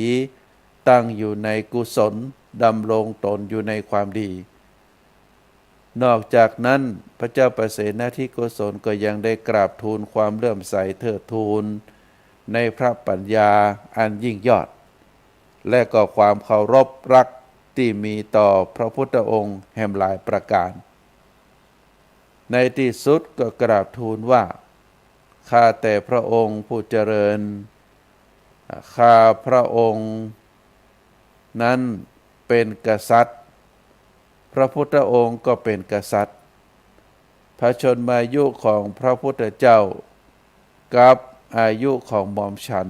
ตั้งอยู่ในกุศลดำรงตนอยู่ในความดีนอกจากนั้นพระเจ้าประเสนที่โกศลก็ยังได้กราบทูลความเลื่อมใสเทิดทูนในพระปัญญาอันยิ่งยอดและก็ความเคารพรักที่มีต่อพระพุทธองค์แห่งหลายประการในที่สุดก็กราบทูลว่าข้าแต่พระองค์ผู้เจริญข้าพระองค์นั้นเป็นกษัตริย์พระพุทธองค์ก็เป็นกษัตริย์พระชนมายุของพระพุทธเจ้ากับอายุของหม่อมฉัน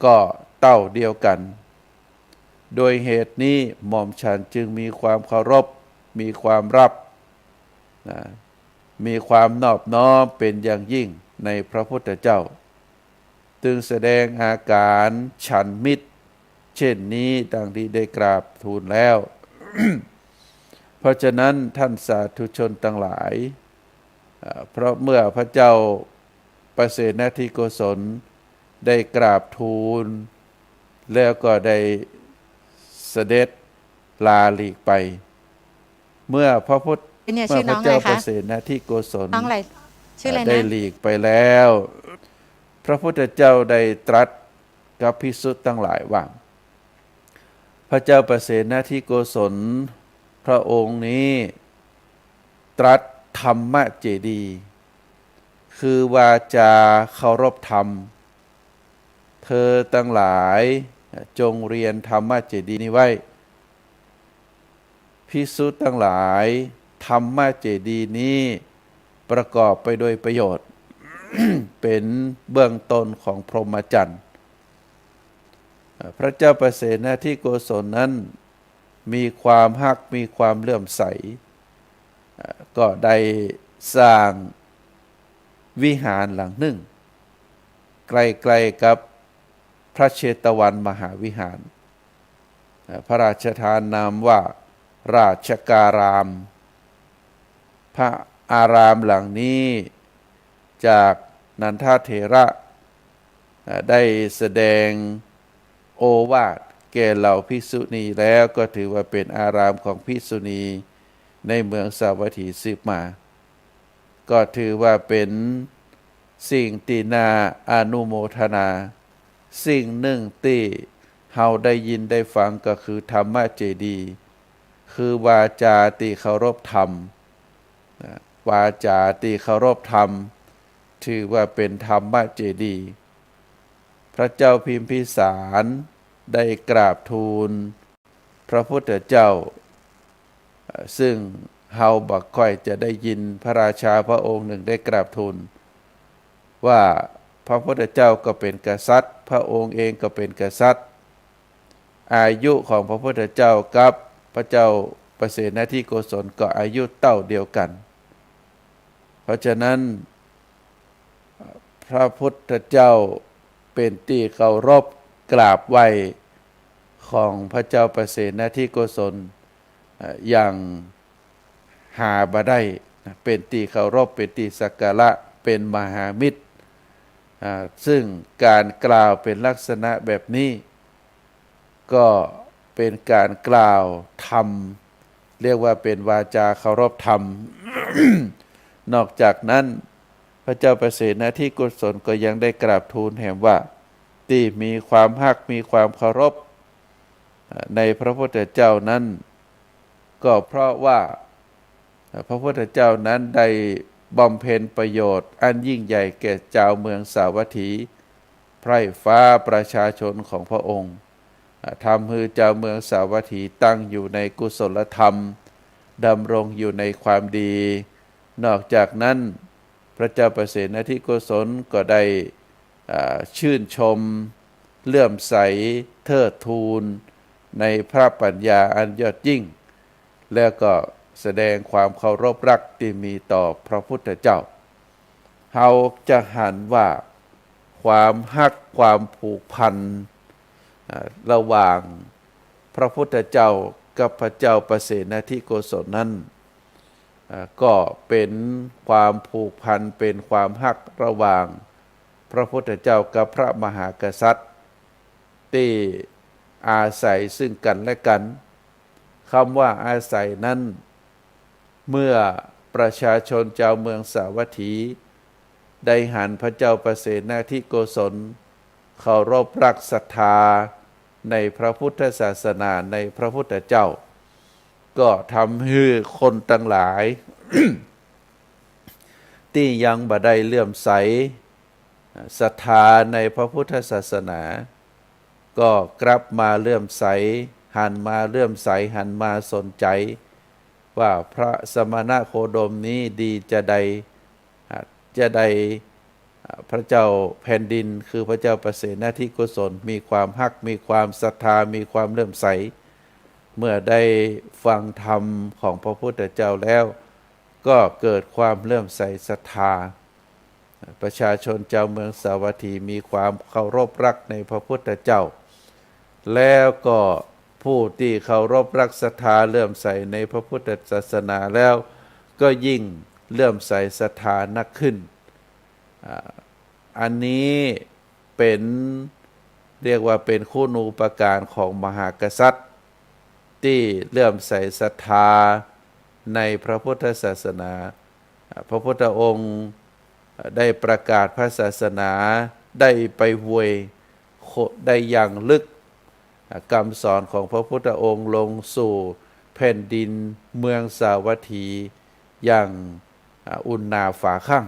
ก็เท่าเดียวกันโดยเหตุนี้หม่อมฉันจึงมีความเคารพมีความรับมีความนอบน้อมเป็นอย่างยิ่งในพระพุทธเจ้าจึงแสดงอาการฉันมิตรเช่นนี้ดังที่ได้กราบทูลแล้ว เพราะฉะนั้นท่านสาธุชนทั้งหลายเพราะเมื่อพระเจ้าประเสนที่โกศลได้กราบทูลแล้วก็ได้เสด็จลาหลีกไปเมื่อพระเจ้าประเสนที่โกศลได้หลีกไปแล้วพระพุทธเจ้าได้ตรัสกับภิกษุทั้งหลายว่าพระเจ้าประเสนที่โกศลพระองค์นี้ตรัสธรรมเจดีย์คือวาจาเคารพธรรมเธอทั้งหลายจงเรียนธรรมเจดีย์นี้ไว้ภิกษุทั้งหลายธรรมเจดีย์นี้ประกอบไปด้วยประโยชน์ เป็นเบื้องต้นของพรหมจรรย์พระเจ้าประเสนที่โกศลนั้นมีความฮักมีความเลื่อมใสก็ได้สร้างวิหารหลังหนึ่งใกล้ๆกับพระเชตวันมหาวิหารพระราชทานนามว่าราชการามพระอารามหลังนี้จากนันทเถระได้แสดงโอวาทแก่เหล่าภิกษุณีแล้วก็ถือว่าเป็นอารามของภิกษุณีในเมืองสาวัตถีสืบมาก็ถือว่าเป็นสิ่งที่น่าอนุโมทนาสิ่งหนึ่งที่เฮาได้ยินได้ฟังก็คือธรรมเจดีย์คือวาจาที่เคารพธรรมวาจาที่เคารพธรรมถือว่าเป็นธรรมเจดีย์พระเจ้าพิมพิสารได้กราบทูลพระพุทธเจ้าซึ่งเฮาบักค่อยจะได้ยินพระราชาพระองค์หนึ่งได้กราบทูลว่าพระพุทธเจ้าก็เป็นกษัตริย์พระองค์เองก็เป็นกษัตริย์อายุของพระพุทธเจ้ากับ พระเจ้าประเสนาธิโกศลก็อายุเต้าเดียวกันเพราะฉะนั้นพระพุทธเจ้าเป็นที่เคารพกราบไหว้ของพระเจ้าประเสนาธิโกศลอย่างหาบ่ได้เป็นที่เคารพเป็นที่สักการะเป็นมหามิตรซึ่งการกล่าวเป็นลักษณะแบบนี้ก็เป็นการกล่าวธรรมเรียกว่าเป็นวาจาเคารพธรรม นอกจากนั้นพระเจ้าประเสนาธิโกศลก็ยังได้กราบทูลแห่งว่าที่มีความฮักมีความเคารพในพระพุทธเจ้านั้นก็เพราะว่าพระพุทธเจ้านั้นได้บำเพ็ญประโยชน์อันยิ่งใหญ่แก่เจ้าเมืองสาวัตถีไพร่ฟ้าประชาชนของพระองค์ทำให้เจ้าเมืองสาวัตถีตั้งอยู่ในกุศลธรรมดำรงอยู่ในความดีนอกจากนั้นพระเจ้าประเสนาธิโกศลก็ได้ชื่นชมเลื่อมใสเทิดทูนในพระปัญญาอันยอดยิ่งแล้วก็แสดงความเคารพรักที่มีต่อพระพุทธเจ้าเราจะหันว่าความฮักความผูกพันระหว่างพระพุทธเจ้ากับพระเจ้าประเสนาธิโกศลนั้นก็เป็นความผูกพันเป็นความฮักระหว่างพระพุทธเจ้ากับพระมหากษัตริย์ที่อาศัยซึ่งกันและกันคำว่าอาศัยนั้นเมื่อประชาชนชาวเมืองสาวัตถีได้หันพระเจ้าประเสนาธิโกศลเคารพรักศรัทธาในพระพุทธศาสนาในพระพุทธเจ้าก็ทำให้คนทั้งหลาย ที่ยังบ่ได้เลื่อมใสศรัทธาในพระพุทธศาสนาก็กลับมาเลื่อมใสหันมาเลื่อมใสหันมาสนใจว่าพระสมณโคดมนี้ดีจะได้พระเจ้าแผ่นดินคือพระเจ้าประเสนาธิโกศลมีความฮักมีความศรัทธามีความเลื่อมใสเมื่อได้ฟังธรรมของพระพุทธเจ้าแล้วก็เกิดความเลื่อมใสศรัทธาประชาชนชาวเมืองสาวัตถีมีความเคารพรักในพระพุทธเจ้าแล้วก็ผู้ที่เคารพรักศรัทธาเลื่อมใสในพระพุทธศาสนาแล้วก็ยิ่งเลื่อมใสศรัทธานักขึ้นอันนี้เป็นเรียกว่าเป็นคุณูปการของมหากษัตริย์ที่เลื่อมใสศรัทธาในพระพุทธศาสนาพระพุทธองค์ได้ประกาศพระศาสนาได้ไปหวยได้อย่างลึกคำสอนของพระพุทธองค์ลงสู่แผ่นดินเมืองสาวัตถีอย่างอุ่นหนาฝาข้าง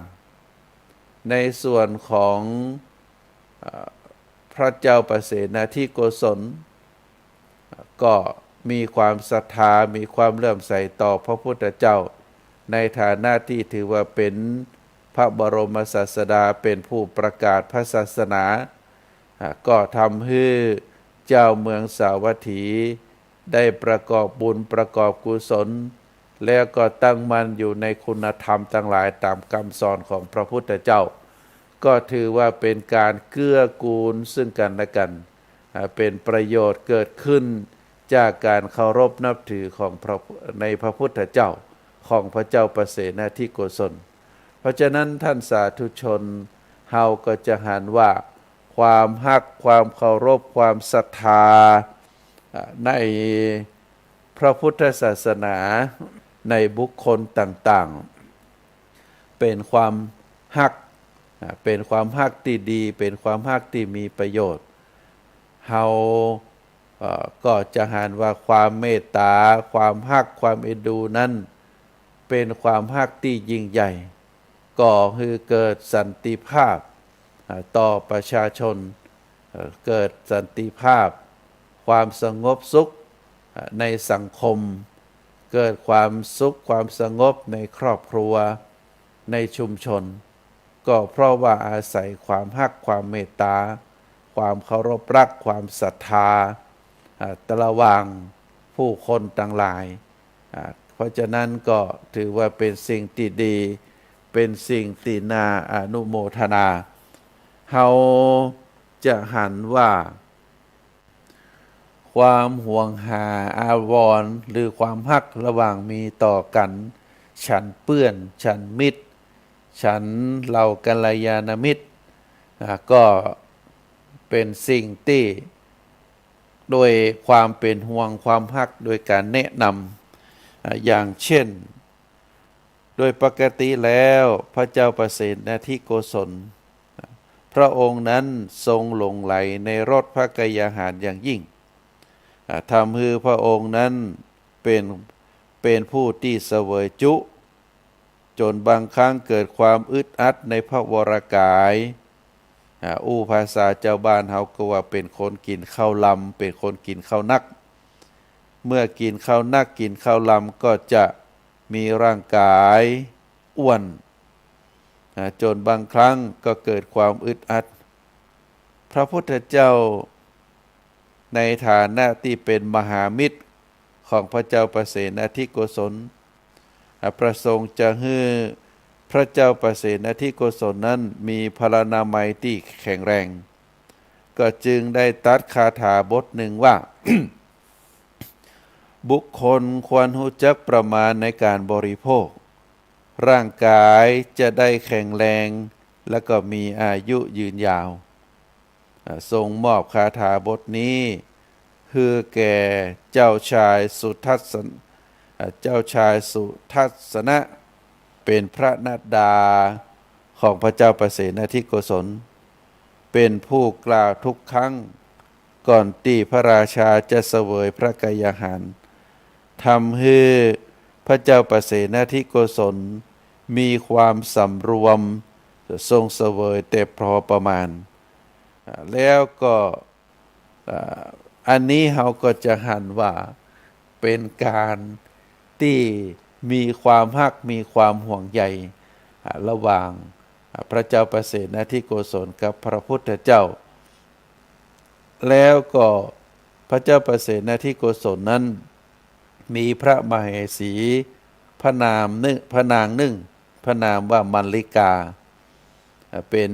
ในส่วนของพระเจ้าประเสนาธิโกศลก็มีความศรัทธามีความเลื่อมใสต่อพระพุทธเจ้าในฐานะที่ถือว่าเป็นพระบรมศาสดาเป็นผู้ประกาศพระศาสนาก็ทำให้เจ้าเมืองสาวัตถีได้ประกอบบุญประกอบกุศลแล้วก็ตั้งมั่นอยู่ในคุณธรรมทั้งหลายตามคำสอนของพระพุทธเจ้าก็ถือว่าเป็นการเกื้อกูลซึ่งกันและกันเป็นประโยชน์เกิดขึ้นจากการเคารพนับถือของในพระพุทธเจ้าของพระเจ้าประเสนาธิโกศลเพราะฉะนั้นท่านสาธุชนเฮาก็จะหันว่าความฮักความเคารพความศรัทธาในพระพุทธศาสนาในบุคคลต่างๆเป็นความฮักเป็นความฮักที่ดีเป็นความฮักที่มีประโยชน์เฮาก็จะหันว่าความเมตตาความฮักความเอ็นดูนั้นเป็นความฮักที่ยิ่งใหญ่ก่อให้เกิดสันติภาพต่อประชาชนเกิดสันติภาพความสงบสุขในสังคมเกิดความสุขความสงบในครอบครัวในชุมชนก็เพราะว่าอาศัยความฮักความเมตตาความเคารพรักความศรัทธาระหว่าง ผู้คนต่างหลายเพราะฉะนั้นก็ถือว่าเป็นสิ่งที่ดีเป็นสิ่งที่น่าอนุโมทนาเฮาจะหันว่าความห่วงหาอาวรณ์หรือความฮักระหว่างมีต่อกันฉันเปื้อนฉันมิตรฉันเหล่ากัลยาณมิตรก็เป็นสิ่งที่โดยความเป็นห่วงความฮักโดยการแนะนำอย่างเช่นโดยปกติแล้วพระเจ้าประสิทธิธิโกศลพระองค์นั้นทรงหลงไหลในรสพระกยาหารอย่างยิ่งทำให้พระองค์นั้นเป็นผู้ที่เสวยจุจนบางครั้งเกิดความอึดอัดในพระวรกายภาษาเจ้าบ้านเขาก็ว่าเป็นคนกินข้าวลำเป็นคนกินข้าวนักเมื่อกินข้าวนักกินข้าวลำก็จะมีร่างกายอ้วนจนบางครั้งก็เกิดความอึดอัดพระพุทธเจ้าในฐานะที่เป็นมหามิตรของพระเจ้าประเสนทิโกศลประสงค์จะให้พระเจ้าประเสนทิโกศลนั้นมีพลานามัยที่แข็งแรงก็จึงได้ตรัสคาถาบทหนึ่งว่า บุคคลควรรู้จักประมาณในการบริโภคร่างกายจะได้แข็งแรงและก็มีอายุยืนยาวทรงมอบคาถาบทนี้คือแก่เจ้าชายสุทัศนนะเป็นพระนัดดาของพระเจ้าประเสนทิโกศลเป็นผู้กล่าวทุกครั้งก่อนที่พระราชาจะเสวยพระกยาหารทำให้พระเจ้าประเสนทิโกศลมีความสำรวมทรงเสวยแต่พอประมาณแล้วก็อันนี้เราก็จะหันว่าเป็นการที่มีความฮักมีความห่วงใยระหว่างพระเจ้าประเสนทิโกศลกับพระพุทธเจ้าแล้วก็พระเจ้าประเสนทิโกศลนั้นมีพระมเหสีพระนางหนึ่งพระนามว่ามัลลิกาเป็น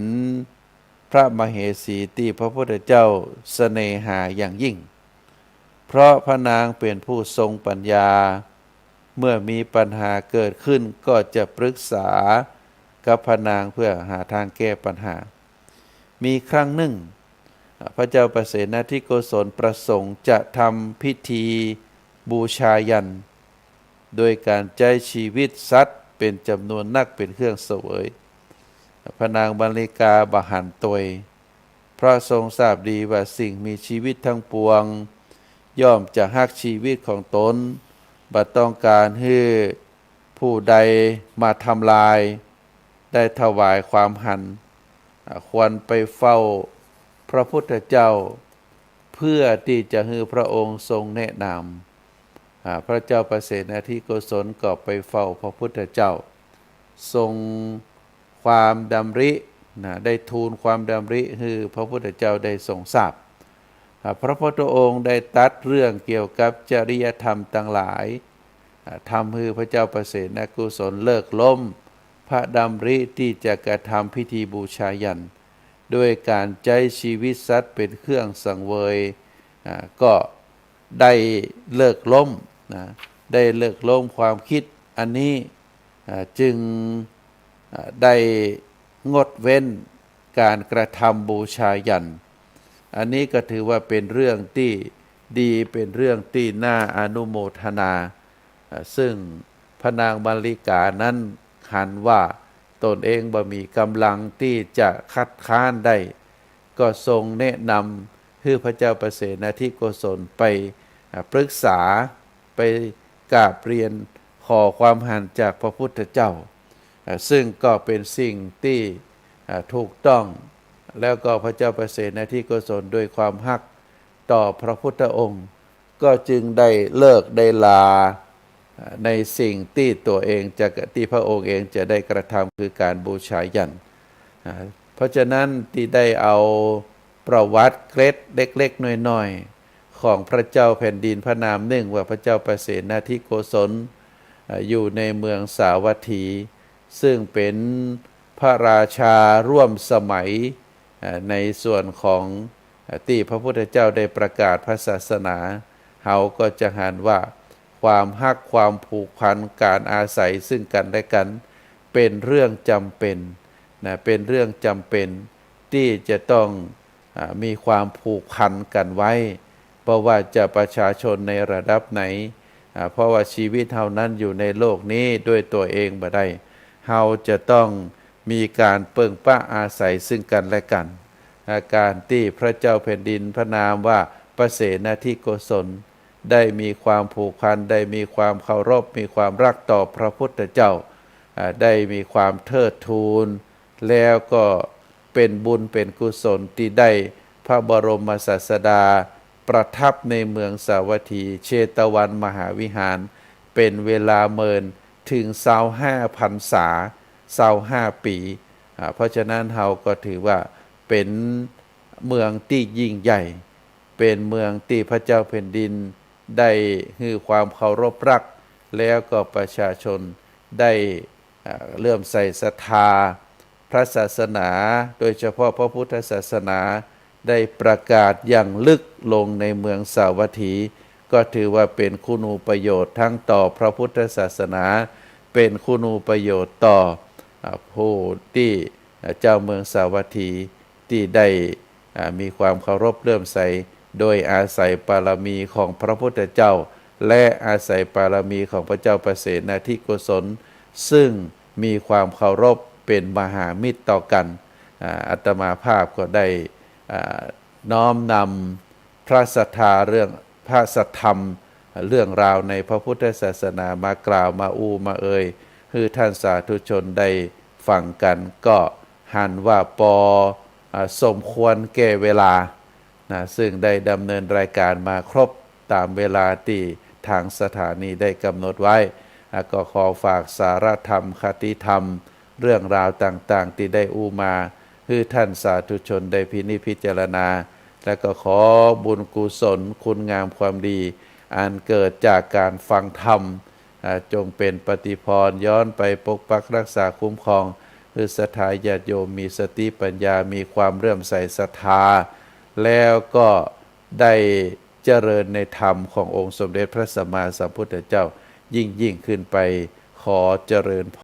พระมเหสีที่พระพุทธเจ้าเสน่หาอย่างยิ่งเพราะพระนางเป็นผู้ทรงปัญญาเมื่อมีปัญหาเกิดขึ้นก็จะปรึกษากับพระนางเพื่อหาทางแก้ปัญหามีครั้งหนึ่งพระเจ้าประเสนทิโกศลประสงค์จะทำพิธีบูชายันโดยการใช้ชีวิตสัตว์เป็นจำนวนนักเป็นเครื่องเสวยพระนางมัลลิกาบหันตวยเพราะทรงทราบดีว่าสิ่งมีชีวิตทั้งปวงย่อมจะฮักชีวิตของตนบัดต้องการให้ผู้ใดมาทำลายได้ถวายความหันควรไปเฝ้าพระพุทธเจ้าเพื่อที่จะให้พระองค์ทรงแนะนำพระเจ้าประเสนทิโกศลก็ไปเฝ้าพระพุทธเจ้าทรงความดำริได้ทูลความดำริให้พระพุทธเจ้าได้ทรงทราบพระพุทธองค์ได้ตรัสเรื่องเกี่ยวกับจริยธรรมต่างหลายทำให้พระเจ้าประเสนทิโกศลเลิกล้มพระดำริที่จะกระทำพิธีบูชายันด้วยการใช้ชีวิตสัตว์เป็นเครื่องสังเวยก็ได้เลิกล้มได้เลิกล้มความคิดอันนี้จึงได้งดเว้นการกระทำบูชายันอันนี้ก็ถือว่าเป็นเรื่องที่ดีเป็นเรื่องที่น่าอนุโมทนาซึ่งพระนางมัลลิกานั้นหันว่าตนเองบ่มีกำลังที่จะคัดค้านได้ก็ทรงแนะนำให้พระเจ้าประเสนทิโกศลไปปรึกษาไปกราบเรียนขอความหันจากพระพุทธเจ้าซึ่งก็เป็นสิ่งที่ถูกต้องแล้วก็พระเจ้าประเสนทิโกศลด้วยความฮักต่อพระพุทธองค์ก็จึงได้เลิกได้ลาในสิ่งที่ตัวเองจะที่พระองค์เองจะได้กระทำคือการบูชายันเพราะฉะนั้นที่ได้เอาประวัติเกร็ดเล็กๆน้อยๆข ของพระเจ้าแผ่นดินพระนามหนึ่งว่าพระเจ้าประเสนาธิโกศลอยู่ในเมืองสาวัตถีซึ่งเป็นพระราชาร่วมสมัยในส่วนของที่พระพุทธเจ้าได้ประกาศพระศาสนาเฮาก็จะหันว่าความฮักความผูกพันการอาศัยซึ่งกันและกันเป็นเรื่องจำเป็นนะเป็นเรื่องจำเป็นที่จะต้องมีความผูกพันกันไว้เพราะว่าจะประชาชนในระดับไหนเพราะว่าชีวิตเฮานั้นอยู่ในโลกนี้ด้วยตัวเองบ่ได้เฮาจะต้องมีการเปิ่งป้าอาศัยซึ่งกันและกันการที่พระเจ้าแผ่นดินพระนามว่าประเสนาธิโกศลได้มีความผูกพันได้มีความเคารพมีความรักต่อพระพุทธเจ้าได้มีความเทิดทูนแล้วก็เป็นบุญเป็นกุศลที่ได้พระบรมศาสดาประทับในเมืองสาวัตถีเชตวันมหาวิหารเป็นเวลาเมินถึง25 พรรษา25 ปีเพราะฉะนั้นเราก็ถือว่าเป็นเมืองที่ยิ่งใหญ่เป็นเมืองที่พระเจ้าแผ่นดินได้ให้ความเคารพรักแล้วก็ประชาชนได้เลื่อมใสศรัทธาพระศาสนาโดยเฉพาะพระพุทธศาสนาได้ประกาศอย่างลึกลงในเมืองสาวัตถีก็ถือว่าเป็นคุณูประโยชน์ทั้งต่อพระพุทธศาสนาเป็นคุณูประโยชน์ต่อผู้ที่เจ้าเมืองสาวัตถีที่ได้มีความเคารพเลื่อมใสโดยอาศัยบารมีของพระพุทธเจ้าและอาศัยบารมีของพระเจ้าประเสนาธิโกศลซึ่งมีความเคารพเป็นมหามิตรต่อกันอาตมาภาพก็ได้น้อมนำพระศรัทธาเรื่องพระสัทธรรมเรื่องราวในพระพุทธศาสนามากล่าวมามาเอ่ยคือท่านสาธุชนได้ฟังกันก็หันว่าสมควรแก่เวลาซึ่งได้ดำเนินรายการมาครบตามเวลาที่ทางสถานีได้กำหนดไว้ก็ขอฝากสารธรรมคติธรรมเรื่องราวต่างๆที่ได้มาคือท่านสาธุชนได้พินิจพิจารณาและก็ขอบุญกุศลคุณงามความดีอันเกิดจากการฟังธรรมจงเป็นปฏิพรย้อนไปปกปักรักษาคุ้มครองคือศรัทธาญาติโยมมีสติปัญญามีความเลื่อมใสศรัทธาแล้วก็ได้เจริญในธรรมขององค์สมเด็จพระสัมมาสัมพุทธเจ้ายิ่งขึ้นไปขอเจริญ